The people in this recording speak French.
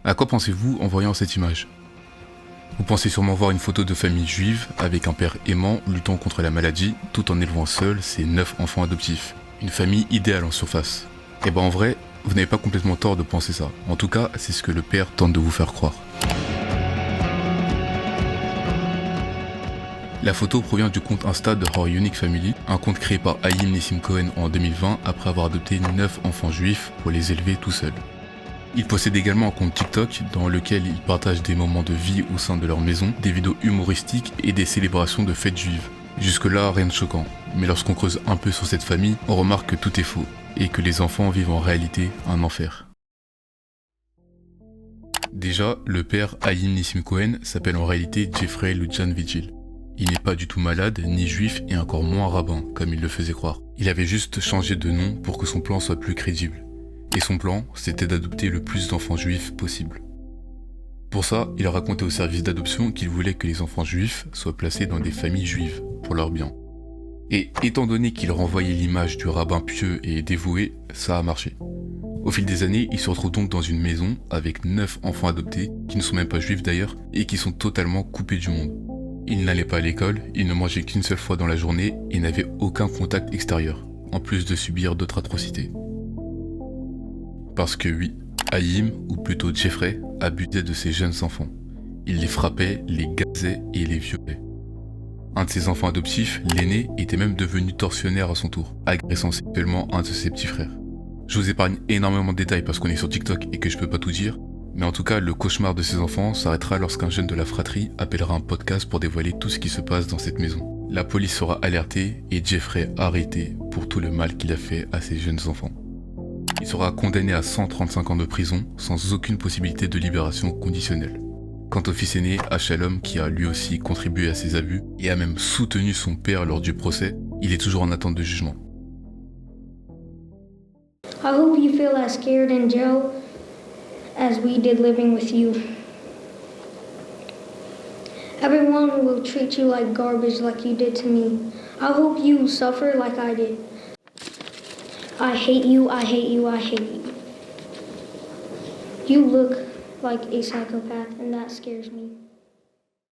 À quoi pensez-vous en voyant cette image ? Vous pensez sûrement voir une photo de famille juive avec un père aimant luttant contre la maladie tout en élevant seul ses 9 enfants adoptifs. Une famille idéale en surface. Et en vrai, vous n'avez pas complètement tort de penser ça. En tout cas, c'est ce que le père tente de vous faire croire. La photo provient du compte Insta de Our Unique Family, un compte créé par Haïm Nissim Cohen en 2020 après avoir adopté 9 enfants juifs pour les élever tout seul. Il possède également un compte TikTok dans lequel il partage des moments de vie au sein de leur maison, des vidéos humoristiques et des célébrations de fêtes juives. Jusque-là, rien de choquant. Mais lorsqu'on creuse un peu sur cette famille, on remarque que tout est faux et que les enfants vivent en réalité un enfer. Déjà, le père Haïm Nissim Cohen s'appelle en réalité Jeffrey Lujan Vigil. Il n'est pas du tout malade, ni juif et encore moins rabbin, comme il le faisait croire. Il avait juste changé de nom pour que son plan soit plus crédible. Et son plan, c'était d'adopter le plus d'enfants juifs possible. Pour ça, il a raconté au service d'adoption qu'il voulait que les enfants juifs soient placés dans des familles juives, pour leur bien. Et étant donné qu'il renvoyait l'image du rabbin pieux et dévoué, ça a marché. Au fil des années, il se retrouve donc dans une maison avec 9 enfants adoptés, qui ne sont même pas juifs d'ailleurs, et qui sont totalement coupés du monde. Il n'allait pas à l'école, il ne mangeait qu'une seule fois dans la journée et n'avait aucun contact extérieur, en plus de subir d'autres atrocités. Parce que oui, Haïm, ou plutôt Jeffrey, abusait de ses jeunes enfants. Il les frappait, les gazait et les violait. Un de ses enfants adoptifs, l'aîné, était même devenu tortionnaire à son tour, agressant sexuellement un de ses petits frères. Je vous épargne énormément de détails parce qu'on est sur TikTok et que je peux pas tout dire, mais en tout cas, le cauchemar de ces enfants s'arrêtera lorsqu'un jeune de la fratrie appellera un podcast pour dévoiler tout ce qui se passe dans cette maison. La police sera alertée et Jeffrey arrêté pour tout le mal qu'il a fait à ses jeunes enfants. Il sera condamné à 135 ans de prison sans aucune possibilité de libération conditionnelle. Quant au fils aîné, Shalom, qui a lui aussi contribué à ces abus et a même soutenu son père lors du procès, il est toujours en attente de jugement. I hope you feel as scared in jail as we did living with you. Everyone will treat you like garbage like you did to me. I hope you suffer like I did. I hate you, I hate you, I hate you. You look like a psychopath and that scares me.